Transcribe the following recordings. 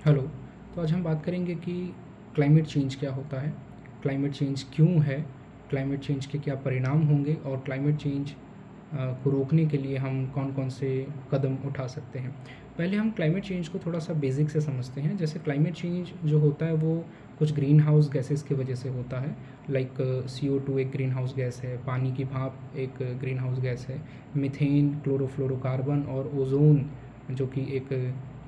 Hello. तो आज हम बात करेंगे कि क्लाइमेट चेंज क्या होता है, क्लाइमेट चेंज क्यों है, क्लाइमेट चेंज के क्या परिणाम होंगे और क्लाइमेट चेंज को रोकने के लिए हम कौन कौन से कदम उठा सकते हैं। पहले हम क्लाइमेट चेंज को थोड़ा सा बेसिक से समझते हैं। जैसे क्लाइमेट चेंज जो होता है वो कुछ ग्रीन हाउस गैसेस की वजह से होता है। लाइक CO2 एक ग्रीन हाउस गैस है, पानी की भाप एक ग्रीन हाउस गैस है, मीथेन, क्लोरोफ्लोरोकार्बन और ओजोन जो कि एक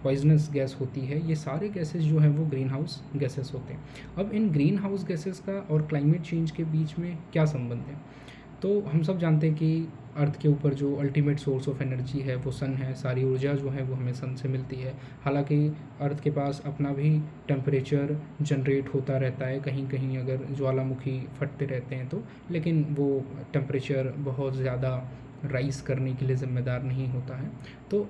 पॉइजनस गैस होती है। ये सारे गैसेस जो हैं वो ग्रीन हाउस गैसेस होते हैं। अब इन ग्रीन हाउस गैसेस का और क्लाइमेट चेंज के बीच में क्या संबंध है। तो हम सब जानते हैं कि अर्थ के ऊपर जो अल्टीमेट सोर्स ऑफ एनर्जी है वो सन है। सारी ऊर्जा जो है वो हमें सन से मिलती है। हालांकि अर्थ के पास अपना भी टेम्परेचर जनरेट होता रहता है, कहीं कहीं अगर ज्वालामुखी फटते रहते हैं तो, लेकिन वो टेम्परेचर बहुत ज़्यादा राइज़ करने के लिए ज़िम्मेदार नहीं होता है। तो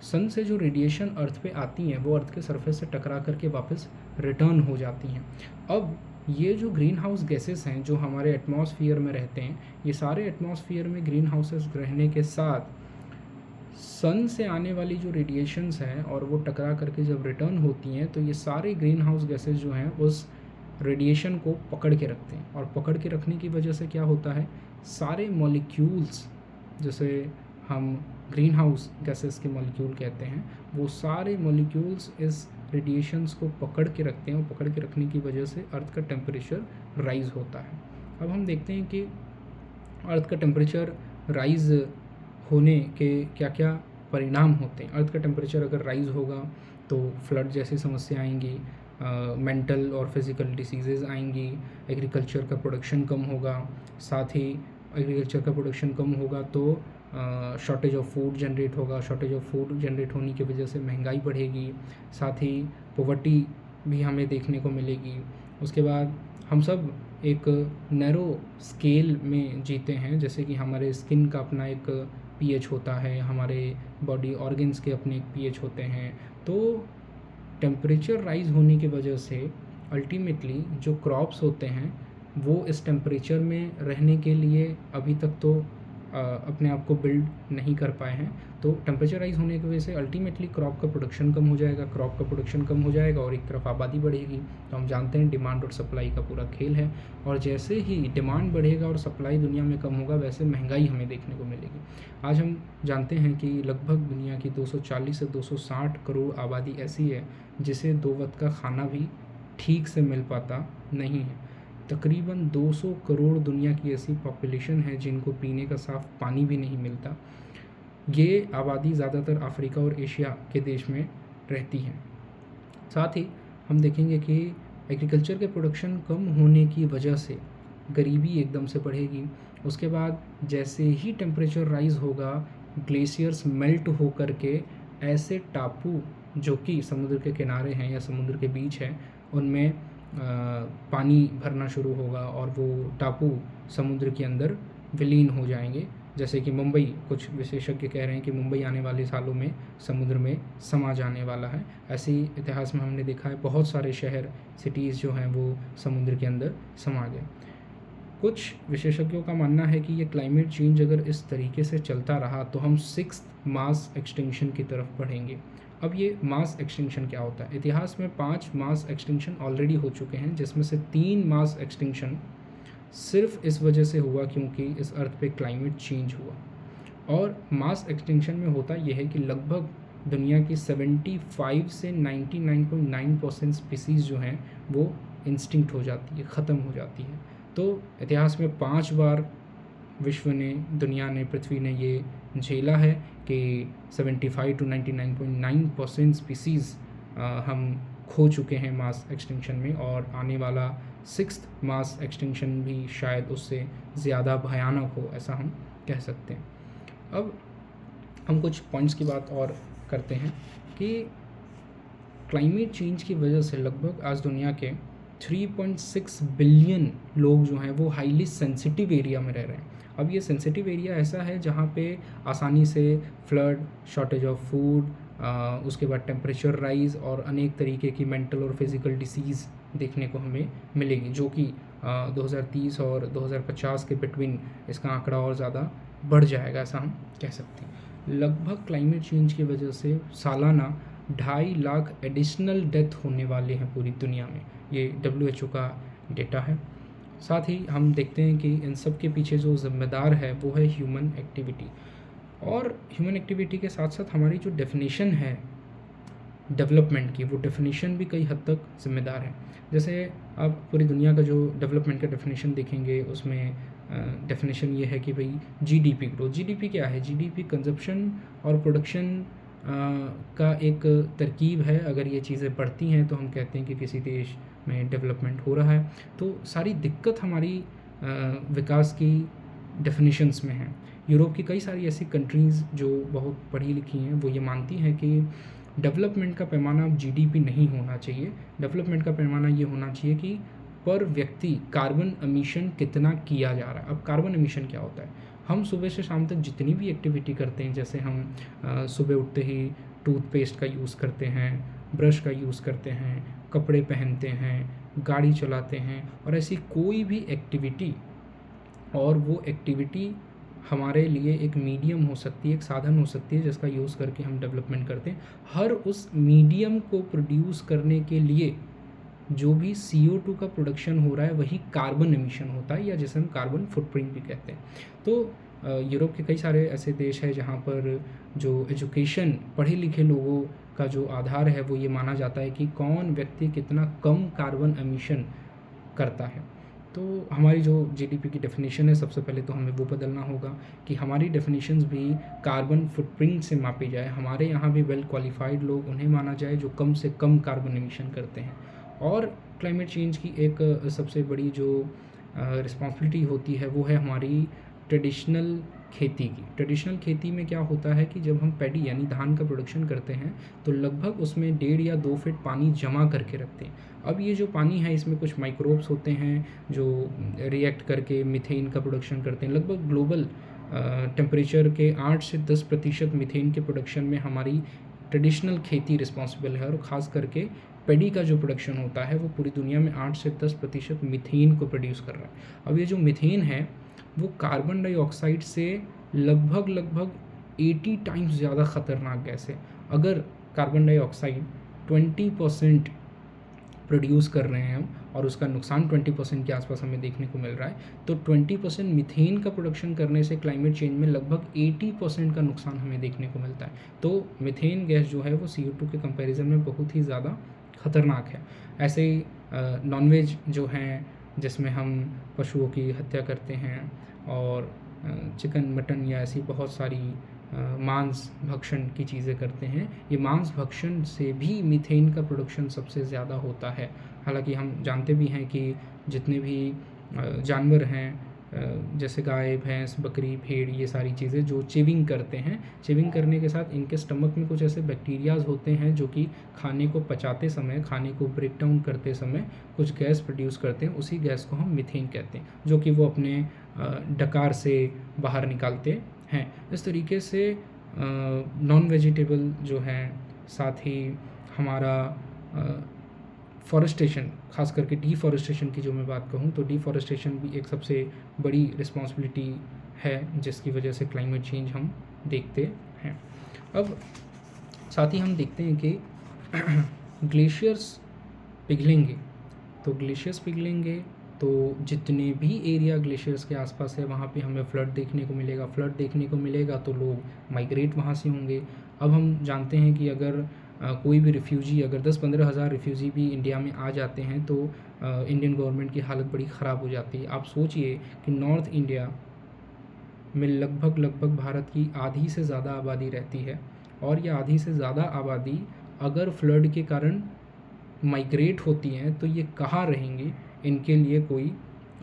सन से जो रेडिएशन अर्थ पे आती हैं वो अर्थ के सरफेस से टकरा करके वापस रिटर्न हो जाती हैं। अब ये जो ग्रीन हाउस गैसेस हैं जो हमारे एटमॉस्फेयर में रहते हैं, ये सारे एटमॉस्फेयर में ग्रीन हाउसेस रहने के साथ सन से आने वाली जो रेडिएशंस हैं और वो टकरा करके जब रिटर्न होती हैं तो ये सारे ग्रीन हाउस गैसेस जो हैं उस रेडिएशन को पकड़ के रखते हैं। और पकड़ के रखने की वजह से क्या होता है, सारे मॉलिक्यूल्स, जैसे हम ग्रीन हाउस गैसेस के मॉलिक्यूल कहते हैं, वो सारे मॉलिक्यूल्स इस रेडिएशंस को पकड़ के रखते हैं और पकड़ के रखने की वजह से अर्थ का टेम्परेचर राइज़ होता है। अब हम देखते हैं कि अर्थ का टेम्परेचर राइज़ होने के क्या क्या परिणाम होते हैं। अर्थ का टेम्परेचर अगर राइज़ होगा तो फ्लड जैसी समस्या आएंगी, मेंटल और फिज़िकल डिसीज़ेज़ आएंगी, एग्रीकल्चर का प्रोडक्शन कम होगा। साथ ही एग्रीकल्चर का प्रोडक्शन कम होगा तो शॉर्टेज ऑफ फूड जनरेट होगा। शॉर्टेज ऑफ फूड जनरेट होने की वजह से महंगाई बढ़ेगी। साथ ही पॉवर्टी भी हमें देखने को मिलेगी। उसके बाद हम सब एक नैरो स्केल में जीते हैं, जैसे कि हमारे स्किन का अपना एक पीएच होता है, हमारे बॉडी ऑर्गन्स के अपने एक पीएच होते हैं। तो टेम्परेचर राइज़ होने की वजह से अल्टीमेटली जो क्रॉप्स होते हैं वो इस टेम्परेचर में रहने के लिए अभी तक तो अपने आप को बिल्ड नहीं कर पाए हैं। तो टेम्परेचर राइज़ होने की वजह से अल्टीमेटली क्रॉप का प्रोडक्शन कम हो जाएगा, क्रॉप का प्रोडक्शन कम हो जाएगा और एक तरफ आबादी बढ़ेगी। तो हम जानते हैं डिमांड और सप्लाई का पूरा खेल है। और जैसे ही डिमांड बढ़ेगा और सप्लाई दुनिया में कम होगा वैसे महंगाई हमें देखने को मिलेगी। आज हम जानते हैं कि लगभग दुनिया की 240 से 260 करोड़ आबादी ऐसी है जिसे 2 वक्त का खाना भी ठीक से मिल पाता नहीं है। तकरीबन 200 करोड़ दुनिया की ऐसी पॉपुलेशन है जिनको पीने का साफ़ पानी भी नहीं मिलता। ये आबादी ज़्यादातर अफ्रीका और एशिया के देश में रहती है। साथ ही हम देखेंगे कि एग्रीकल्चर के प्रोडक्शन कम होने की वजह से गरीबी एकदम से बढ़ेगी। उसके बाद जैसे ही टेम्परेचर राइज़ होगा, ग्लेशियर्स मेल्ट हो करके ऐसे टापू जो कि समुद्र के किनारे हैं या समुद्र के बीच हैं उनमें पानी भरना शुरू होगा और वो टापू समुद्र के अंदर विलीन हो जाएंगे। जैसे कि मुंबई, कुछ विशेषज्ञ कह रहे हैं कि मुंबई आने वाले सालों में समुद्र में समा जाने वाला है। ऐसे ही इतिहास में हमने देखा है बहुत सारे शहर, सिटीज़ जो हैं वो समुद्र के अंदर समा गए। कुछ विशेषज्ञों का मानना है कि ये क्लाइमेट चेंज अगर इस तरीके से चलता रहा तो हम 6th मास एक्सटिंक्शन की तरफ बढ़ेंगे। अब ये मास एक्सटिंक्शन क्या होता है। इतिहास में 5 मास एक्सटिंक्शन ऑलरेडी हो चुके हैं, जिसमें से 3 मास एक्सटिंक्शन सिर्फ इस वजह से हुआ क्योंकि इस अर्थ पे क्लाइमेट चेंज हुआ। और मास एक्सटिंक्शन में होता यह है कि लगभग दुनिया की 75 से 99.9% स्पीसीज़ जो हैं वो इंस्टिंक्ट हो जाती है, ख़त्म हो जाती है। तो इतिहास में 5 बार विश्व ने, दुनिया ने, पृथ्वी ने ये झेला है कि 75 to 99.9% स्पीसीज़ हम खो चुके हैं मास एक्सटिंक्शन में। और आने वाला 6th मास एक्सटिंक्शन भी शायद उससे ज़्यादा भयानक हो, ऐसा हम कह सकते हैं। अब हम कुछ पॉइंट्स की बात और करते हैं कि क्लाइमेट चेंज की वजह से लगभग आज दुनिया के 3.6 बिलियन लोग जो हैं वो हाईली सेंसिटिव एरिया में रह रहे हैं। अब ये सेंसिटिव एरिया ऐसा है जहाँ पे आसानी से फ्लड, शॉर्टेज ऑफ फूड, उसके बाद टेम्परेचर राइज़ और अनेक तरीके की मेंटल और फिज़िकल डिसीज़ देखने को हमें मिलेगी, जो कि 2030 और 2050 के बिटवीन इसका आंकड़ा और ज़्यादा बढ़ जाएगा, ऐसा हम कह सकते हैं। लगभग क्लाइमेट चेंज की वजह से सालाना 2.5 लाख एडिशनल डेथ होने वाले हैं पूरी दुनिया में, ये WHO का डेटा है। साथ ही हम देखते हैं कि इन सब के पीछे जो ज़िम्मेदार है वो है ह्यूमन एक्टिविटी, और ह्यूमन एक्टिविटी के साथ साथ हमारी जो डेफिनेशन है डेवलपमेंट की, वो डेफिनेशन भी कई हद तक ज़िम्मेदार है। जैसे आप पूरी दुनिया का जो डेवलपमेंट का डेफिनेशन देखेंगे, उसमें डेफिनेशन ये है कि भाई GDP ग्रोथ। GDP क्या है? GDP कंजप्शन और प्रोडक्शन का एक तरकीब है। अगर ये चीज़ें बढ़ती हैं तो हम कहते हैं कि किसी देश में डेवलपमेंट हो रहा है। तो सारी दिक्कत हमारी विकास की डेफिनेशंस में है। यूरोप की कई सारी ऐसी कंट्रीज़ जो बहुत पढ़ी लिखी हैं, वो ये मानती हैं कि डेवलपमेंट का पैमाना अब GDP नहीं होना चाहिए। डेवलपमेंट का पैमाना ये होना चाहिए कि पर व्यक्ति कार्बन एमिशन कितना किया जा रहा है। अब कार्बन एमिशन क्या होता है? हम सुबह से शाम तक जितनी भी एक्टिविटी करते हैं, जैसे हम सुबह उठते ही टूथपेस्ट का यूज़ करते हैं, ब्रश का यूज़ करते हैं, कपड़े पहनते हैं, गाड़ी चलाते हैं, और ऐसी कोई भी एक्टिविटी, और वो एक्टिविटी हमारे लिए एक मीडियम हो सकती है, एक साधन हो सकती है जिसका यूज़ करके हम डेवलपमेंट करते हैं। हर उस मीडियम को प्रोड्यूस करने के लिए जो भी CO2 का प्रोडक्शन हो रहा है वही कार्बन एमिशन होता है, या जिसे हम कार्बन फुटप्रिंट भी कहते हैं। तो यूरोप के कई सारे ऐसे देश हैं जहाँ पर जो एजुकेशन, पढ़े लिखे लोगों का जो आधार है वो ये माना जाता है कि कौन व्यक्ति कितना कम कार्बन एमिशन करता है। तो हमारी जो GDP की डेफिनेशन है, सबसे पहले तो हमें वो बदलना होगा कि हमारी डेफिनेशंस भी कार्बन फुटप्रिंट से मापी जाए। हमारे यहाँ भी वेल क्वालिफाइड लोग उन्हें माना जाए जो कम से कम कार्बन एमिशन करते हैं। और क्लाइमेट चेंज की एक सबसे बड़ी जो रिस्पॉन्सिबिलिटी होती है वो है हमारी ट्रेडिशनल खेती की। ट्रेडिशनल खेती में क्या होता है कि जब हम पैडी यानी धान का प्रोडक्शन करते हैं तो लगभग उसमें 1.5 या 2 फीट पानी जमा करके रखते हैं। अब ये जो पानी है इसमें कुछ माइक्रोब्स होते हैं जो रिएक्ट करके मीथेन का प्रोडक्शन करते हैं। लगभग ग्लोबल टेम्परेचर के 8 से 10% मीथेन के प्रोडक्शन में हमारी ट्रेडिशनल खेती रिस्पॉन्सिबल है, और ख़ास करके पैडी का जो प्रोडक्शन होता है वो पूरी दुनिया में 8 से 10% मीथेन को प्रोड्यूस कर रहा है। अब ये जो मीथेन है वो कार्बन डाइऑक्साइड से लगभग 80 टाइम्स ज़्यादा ख़तरनाक गैस है। अगर कार्बन डाइऑक्साइड 20% प्रोड्यूस कर रहे हैं हम, और उसका नुकसान 20% के आसपास हमें देखने को मिल रहा है, तो 20% मीथेन का प्रोडक्शन करने से क्लाइमेट चेंज में लगभग 80% का नुकसान हमें देखने को मिलता है। तो मीथेन गैस जो है वो CO2 के कंपैरिजन में बहुत ही ज़्यादा ख़तरनाक है। ऐसे ही नॉनवेज जो हैं, जिसमें हम पशुओं की हत्या करते हैं, और चिकन, मटन या ऐसी बहुत सारी मांस भक्षण की चीज़ें करते हैं, ये मांस भक्षण से भी मीथेन का प्रोडक्शन सबसे ज़्यादा होता है। हालांकि हम जानते भी हैं कि जितने भी जानवर हैं, जैसे गाय, भैंस, बकरी, भेड़, ये सारी चीज़ें जो चिविंग करते हैं, चिविंग करने के साथ इनके स्टमक में कुछ ऐसे बैक्टीरियाज होते हैं जो कि खाने को पचाते समय, खाने को ब्रेक डाउन करते समय कुछ गैस प्रोड्यूस करते हैं। उसी गैस को हम मीथेन कहते हैं, जो कि वो अपने डकार से बाहर निकालते हैं। इस तरीके से नॉन वेजिटेबल जो हैं, साथ ही हमारा फॉरेस्टेशन, खास करके डिफॉरेस्टेशन की जो मैं बात कहूँ तो डिफॉरेस्टेशन भी एक सबसे बड़ी रिस्पॉन्सिबिलिटी है जिसकी वजह से क्लाइमेट चेंज हम देखते हैं। अब साथ ही हम देखते हैं कि ग्लेशियर्स पिघलेंगे, तो ग्लेशियर्स पिघलेंगे तो जितने भी एरिया ग्लेशियर्स के आसपास है वहाँ पे हमें फ्लड देखने को मिलेगा। फ्लड देखने को मिलेगा तो लोग माइग्रेट वहाँ से होंगे। अब हम जानते हैं कि अगर कोई भी रिफ्यूजी, अगर 10-15 हज़ार रिफ्यूजी भी इंडिया में आ जाते हैं तो इंडियन गवर्नमेंट की हालत बड़ी ख़राब हो जाती है। आप सोचिए कि नॉर्थ इंडिया में लगभग भारत की आधी से ज़्यादा आबादी रहती है, और ये आधी से ज़्यादा आबादी अगर फ्लड के कारण माइग्रेट होती हैं तो ये कहाँ रहेंगी, इनके लिए कोई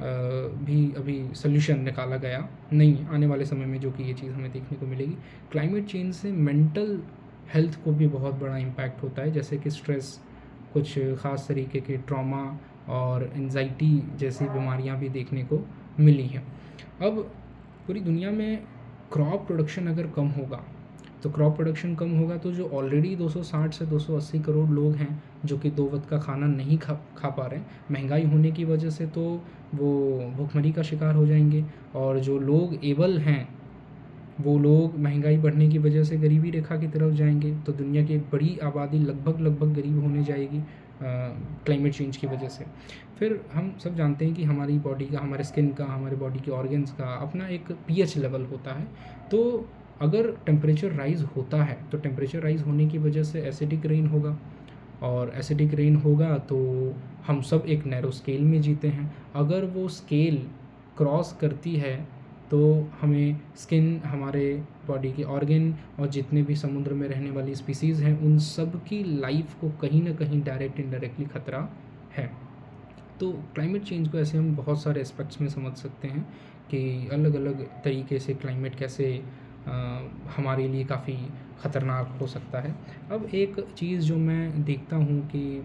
भी अभी सल्यूशन निकाला गया नहीं। आने वाले समय में जो कि ये चीज़ हमें देखने को मिलेगी। क्लाइमेट चेंज से मेंटल हेल्थ को भी बहुत बड़ा इम्पैक्ट होता है, जैसे कि स्ट्रेस, कुछ ख़ास तरीके के ट्रॉमा और एंजाइटी जैसी बीमारियां भी देखने को मिली हैं। अब पूरी दुनिया में क्रॉप प्रोडक्शन अगर कम होगा, तो क्रॉप प्रोडक्शन कम होगा तो जो ऑलरेडी 260 से 280 करोड़ लोग हैं जो कि 2 वक्त का खाना नहीं खा पा रहे हैं, महंगाई होने की वजह से तो वो भुखमरी का शिकार हो जाएंगे। और जो लोग एबल हैं वो लोग महंगाई बढ़ने की वजह से गरीबी रेखा की तरफ जाएंगे, तो दुनिया की एक बड़ी आबादी लगभग गरीब होने जाएगी क्लाइमेट चेंज की वजह से। फिर हम सब जानते हैं कि हमारी बॉडी का, हमारे स्किन का, हमारे बॉडी के ऑर्गन्स का अपना एक पीएच लेवल होता है। तो अगर टेम्परेचर राइज़ होता है तो टेम्परेचर राइज़ होने की वजह से एसिडिक रेन होगा, और एसिडिक रेन होगा तो हम सब एक नैरो स्केल में जीते हैं। अगर वो स्केल क्रॉस करती है तो हमें स्किन, हमारे बॉडी के ऑर्गन और जितने भी समुद्र में रहने वाली स्पीसीज़ हैं उन सब की लाइफ को कहीं ना कहीं डायरेक्ट इनडायरेक्टली ख़तरा है। तो क्लाइमेट चेंज को ऐसे हम बहुत सारे एस्पेक्ट्स में समझ सकते हैं कि अलग अलग तरीके से क्लाइमेट कैसे हमारे लिए काफ़ी ख़तरनाक हो सकता है। अब एक चीज़ जो मैं देखता हूँ कि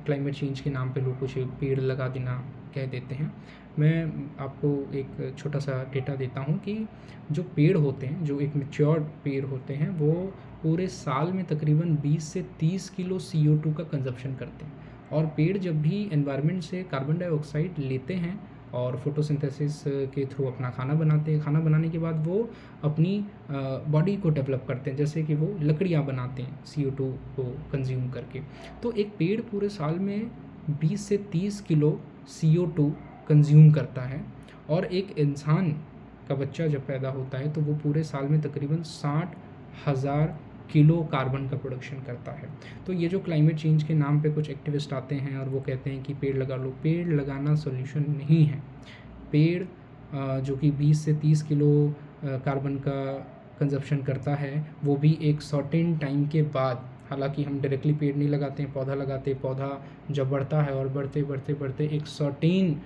क्लाइमेट चेंज के नाम पे लोग कुछ पेड़ लगा देना कह देते हैं। मैं आपको एक छोटा सा डेटा देता हूँ कि जो पेड़ होते हैं, जो एक मैच्योर्ड पेड़ होते हैं, वो पूरे साल में तकरीबन 20 से 30 किलो CO2 का कंजप्शन करते हैं। और पेड़ जब भी एनवायरनमेंट से कार्बन डाइऑक्साइड लेते हैं और फोटोसिंथेसिस के थ्रू अपना खाना बनाते हैं, खाना बनाने के बाद वो अपनी बॉडी को डेवलप करते हैं, जैसे कि वो लकड़ियाँ बनाते हैं CO2 को कंज्यूम करके। तो एक पेड़ पूरे साल में 20 से 30 किलो CO2 कंज्यूम करता है, और एक इंसान का बच्चा जब पैदा होता है तो वो पूरे साल में तकरीबन 60,000 किलो कार्बन का प्रोडक्शन करता है। तो ये जो क्लाइमेट चेंज के नाम पे कुछ एक्टिविस्ट आते हैं और वो कहते हैं कि पेड़ लगा लो, पेड़ लगाना सॉल्यूशन नहीं है। पेड़ जो कि 20 से 30 किलो कार्बन का कंजप्शन करता है, वो भी एक सर्टेन टाइम के बाद। हालांकि हम डायरेक्टली पेड़ नहीं लगाते हैं, पौधा लगाते हैं। पौधा जब बढ़ता है और बढ़ते एक सर्टेन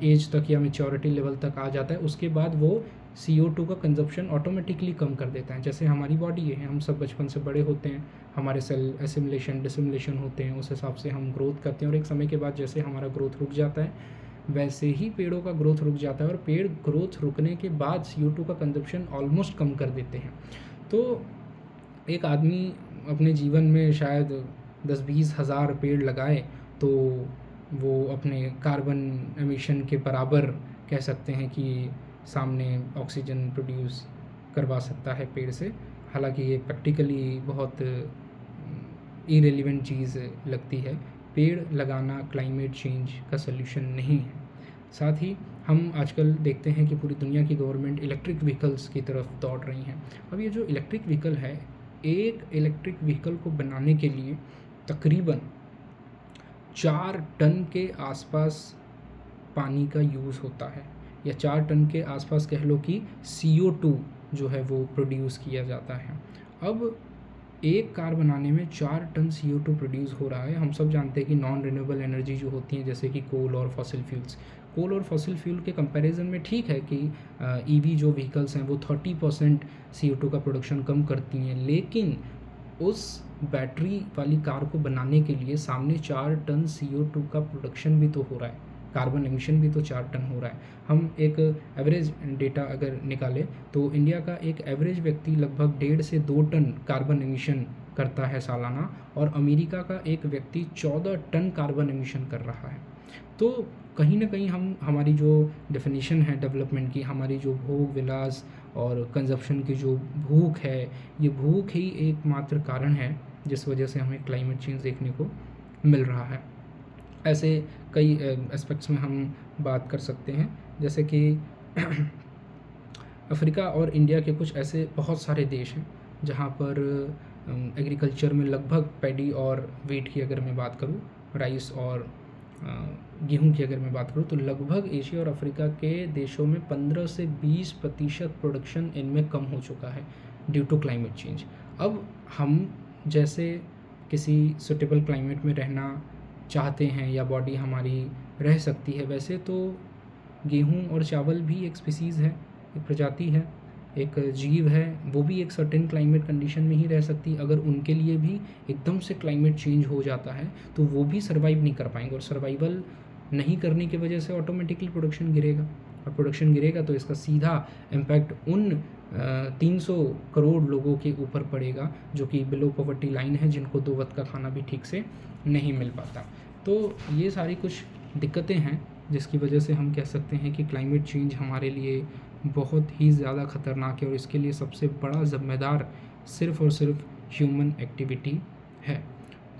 एज तक या मैच्योरिटी लेवल तक आ जाता है, उसके बाद वो CO2 का कंजप्शन ऑटोमेटिकली कम कर देता है। जैसे हमारी बॉडी है, हम सब बचपन से बड़े होते हैं, हमारे सेल एसिमुलेशन डिसिमुलेशन होते हैं, उस हिसाब से हम ग्रोथ करते हैं, और एक समय के बाद जैसे हमारा ग्रोथ रुक जाता है वैसे ही पेड़ों का ग्रोथ रुक जाता है, और पेड़ ग्रोथ रुकने के बाद CO2 का कंजप्शन ऑलमोस्ट कम कर देते हैं। तो एक आदमी अपने जीवन में शायद 10-20 हज़ार पेड़ लगाए तो वो अपने कार्बन एमिशन के बराबर कह सकते हैं कि सामने ऑक्सीजन प्रोड्यूस करवा सकता है पेड़ से। हालांकि ये प्रैक्टिकली बहुत इरेलीवेंट चीज़ लगती है। पेड़ लगाना क्लाइमेट चेंज का सल्यूशन नहीं है। साथ ही हम आजकल देखते हैं कि पूरी दुनिया की गवर्नमेंट इलेक्ट्रिक व्हीकल्स की तरफ दौड़ रही हैं। अब ये जो इलेक्ट्रिक व्हीकल है, एक इलेक्ट्रिक व्हीकल को बनाने के लिए तकरीबन 4 टन के आसपास पानी का यूज़ होता है, या 4 टन के आसपास कह लो कि CO2 जो है वो प्रोड्यूस किया जाता है। अब एक कार बनाने में 4 टन CO2 प्रोड्यूस हो रहा है। हम सब जानते हैं कि नॉन रिन्यूएबल एनर्जी जो होती हैं, जैसे कि कोल और फॉसिल फ्यूल के कंपैरिजन में ठीक है कि EV जो व्हीकल्स हैं वो 30% CO2 का प्रोडक्शन कम करती हैं, लेकिन उस बैटरी वाली कार को बनाने के लिए सामने 4 टन CO2 का प्रोडक्शन भी तो हो रहा है, कार्बन एमिशन भी तो 4 टन हो रहा है। हम एक एवरेज डेटा अगर निकालें तो इंडिया का एक एवरेज व्यक्ति लगभग 1.5 से 2 टन कार्बन एमिशन करता है सालाना, और अमेरिका का एक व्यक्ति 14 टन कार्बन एमिशन कर रहा है। तो कहीं ना कहीं हम, हमारी जो डेफिनेशन है डेवलपमेंट की, हमारी जो भोग विलास और कंजप्शन की जो भूख है, ये भूख ही एकमात्र कारण है जिस वजह से हमें क्लाइमेट चेंज देखने को मिल रहा है। ऐसे कई एस्पेक्ट्स में हम बात कर सकते हैं, जैसे कि अफ्रीका और इंडिया के कुछ ऐसे बहुत सारे देश हैं जहाँ पर एग्रीकल्चर में लगभग पैडी और वीट की अगर मैं बात करूँ, राइस और गेहूं की अगर मैं बात करूँ, तो लगभग एशिया और अफ्रीका के देशों में 15 से 20% प्रोडक्शन इनमें कम हो चुका है ड्यू टू क्लाइमेट चेंज। अब हम जैसे किसी सुटेबल क्लाइमेट में रहना चाहते हैं या बॉडी हमारी रह सकती है, वैसे तो गेहूं और चावल भी एक स्पीसीज़ है, एक प्रजाति है, एक जीव है, वो भी एक सर्टेन क्लाइमेट कंडीशन में ही रह सकती है। अगर उनके लिए भी एकदम से क्लाइमेट चेंज हो जाता है तो वो भी सर्वाइव नहीं कर पाएंगे, और सर्वाइवल नहीं करने की वजह से ऑटोमेटिकली प्रोडक्शन गिरेगा, और प्रोडक्शन गिरेगा तो इसका सीधा इम्पैक्ट उन 300 करोड़ लोगों के ऊपर पड़ेगा जो कि बिलो पॉवर्टी लाइन है, जिनको 2 वक्त का खाना भी ठीक से नहीं मिल पाता। तो ये सारी कुछ दिक्कतें हैं जिसकी वजह से हम कह सकते हैं कि क्लाइमेट चेंज हमारे लिए बहुत ही ज़्यादा ख़तरनाक है और इसके लिए सबसे बड़ा ज़िम्मेदार सिर्फ़ और सिर्फ ह्यूमन एक्टिविटी है।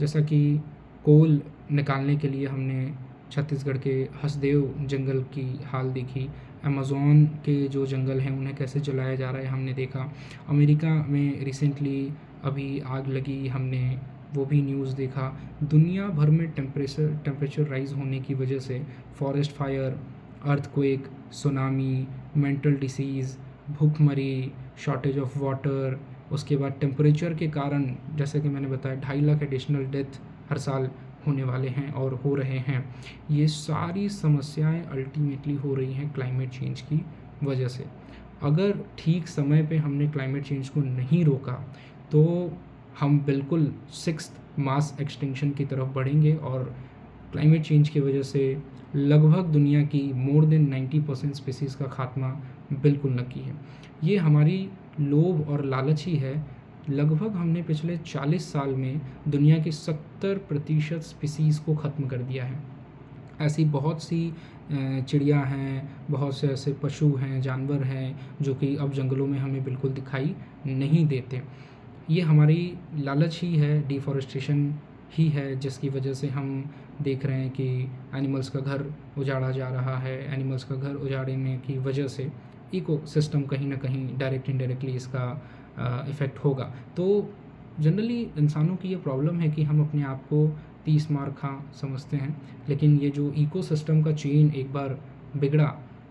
जैसा कि कोल निकालने के लिए हमने छत्तीसगढ़ के हसदेव जंगल की हाल देखी, अमेज़न के जो जंगल हैं उन्हें कैसे जलाया जा रहा है हमने देखा, अमेरिका में रिसेंटली अभी आग लगी, हमने वो भी न्यूज़ देखा। दुनिया भर में टेम्परेचर राइज़ होने की वजह से forest fire, earthquake, tsunami, mental disease, भूखमरी, शॉर्टेज ऑफ वाटर, उसके बाद टेम्परेचर के कारण जैसे कि मैंने बताया 2.5 लाख एडिशनल डेथ हर साल होने वाले हैं और हो रहे हैं। ये सारी समस्याएं अल्टीमेटली हो रही हैं क्लाइमेट चेंज की वजह से। अगर ठीक समय पे हमने क्लाइमेट चेंज को नहीं रोका तो हम बिल्कुल 6th मास एक्सटिंक्शन की तरफ बढ़ेंगे और क्लाइमेट चेंज की वजह से लगभग दुनिया की मोर देन 90% स्पीसीज़ का खात्मा बिल्कुल नक्की है। ये हमारी लोभ और लालच ही है। लगभग हमने पिछले 40 साल में दुनिया की 70% स्पीसीज़ को ख़त्म कर दिया है। ऐसी बहुत सी चिड़िया हैं, बहुत से ऐसे पशु हैं, जानवर हैं जो कि अब जंगलों में हमें बिल्कुल दिखाई नहीं देते। ये हमारी लालच ही है, डिफ़ॉरेस्टेशन ही है जिसकी वजह से हम देख रहे हैं कि एनिमल्स का घर उजाड़ा जा रहा है। एनिमल्स का घर उजाड़ने की वजह से इकोसिस्टम कहीं न कहीं डायरेक्ट इनडायरेक्टली इसका इफ़ेक्ट होगा। तो जनरली इंसानों की ये प्रॉब्लम है कि हम अपने आप को 30 मार खा समझते हैं, लेकिन ये जो इकोसिस्टम का चेन एक बार बिगड़ा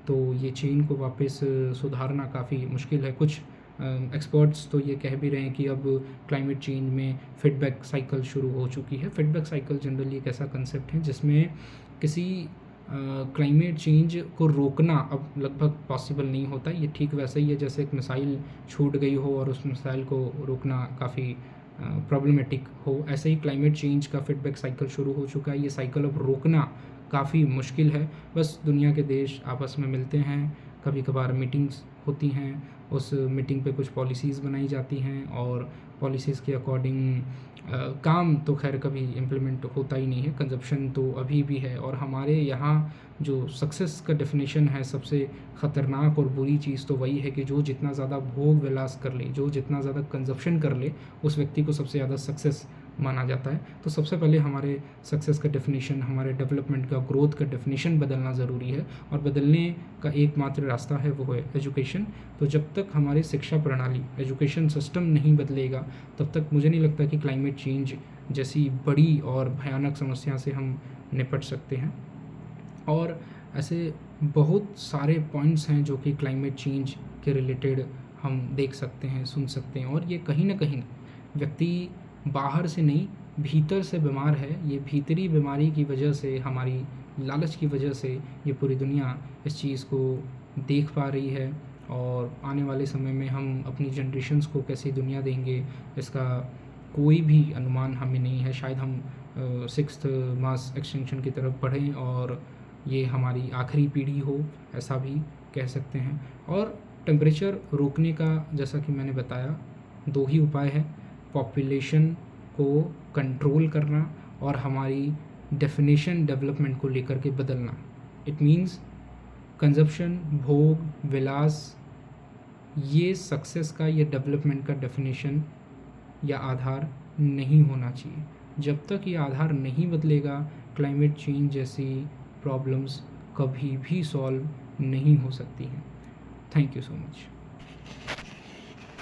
तो ये चेन को वापस सुधारना काफ़ी मुश्किल है। कुछ एक्सपर्ट्स तो ये कह भी रहे हैं कि अब क्लाइमेट चेंज में फीडबैक साइकिल शुरू हो चुकी है। फीडबैक साइकिल जनरली एक ऐसा कंसेप्ट है जिसमें किसी क्लाइमेट चेंज को रोकना अब लगभग पॉसिबल नहीं होता। ये ठीक वैसा ही है जैसे एक मिसाइल छूट गई हो और उस मिसाइल को रोकना काफ़ी प्रॉब्लमेटिक हो। ऐसे ही क्लाइमेट चेंज का फीडबैक साइकिल शुरू हो चुका है। ये साइकिल अब रोकना काफ़ी मुश्किल है। बस दुनिया के देश आपस में मिलते हैं, कभी कभार मीटिंग्स होती हैं, उस मीटिंग पे कुछ पॉलिसीज़ बनाई जाती हैं और पॉलिसीज़ के अकॉर्डिंग काम तो खैर कभी इम्प्लीमेंट होता ही नहीं है। कंजप्शन तो अभी भी है और हमारे यहाँ जो सक्सेस का डेफिनेशन है, सबसे ख़तरनाक और बुरी चीज़ तो वही है कि जो जितना ज़्यादा भोग विलास कर ले, जो जितना ज़्यादा कंजप्शन कर ले, उस व्यक्ति को सबसे ज़्यादा सक्सेस माना जाता है। तो सबसे पहले हमारे सक्सेस का डेफिनेशन, हमारे डेवलपमेंट का, ग्रोथ का डेफिनेशन बदलना ज़रूरी है और बदलने का एकमात्र रास्ता है वो है एजुकेशन। तो जब तक हमारी शिक्षा प्रणाली, एजुकेशन सिस्टम नहीं बदलेगा तब तक मुझे नहीं लगता कि क्लाइमेट चेंज जैसी बड़ी और भयानक समस्या से हम निपट सकते हैं। और ऐसे बहुत सारे पॉइंट्स हैं जो कि क्लाइमेट चेंज के रिलेटेड हम देख सकते हैं, सुन सकते हैं और ये कहीं ना कहीं व्यक्ति बाहर से नहीं, भीतर से बीमार है। ये भीतरी बीमारी की वजह से, हमारी लालच की वजह से ये पूरी दुनिया इस चीज़ को देख पा रही है और आने वाले समय में हम अपनी जनरेशन्स को कैसी दुनिया देंगे इसका कोई भी अनुमान हमें नहीं है। शायद हम 6th मास एक्सटिंक्शन की तरफ बढ़ें और ये हमारी आखिरी पीढ़ी हो, ऐसा भी कह सकते हैं। और टेम्परेचर रोकने का जैसा कि मैंने बताया 2 ही उपाय है, पॉपुलेशन को कंट्रोल करना और हमारी डेफिनेशन डेवलपमेंट को लेकर के बदलना। इट मीन्स कंजप्शन, भोग विलास, ये सक्सेस का, ये डेवलपमेंट का डेफिनेशन या आधार नहीं होना चाहिए। जब तक ये आधार नहीं बदलेगा क्लाइमेट चेंज जैसी प्रॉब्लम्स कभी भी सॉल्व नहीं हो सकती हैं। Thank you so much.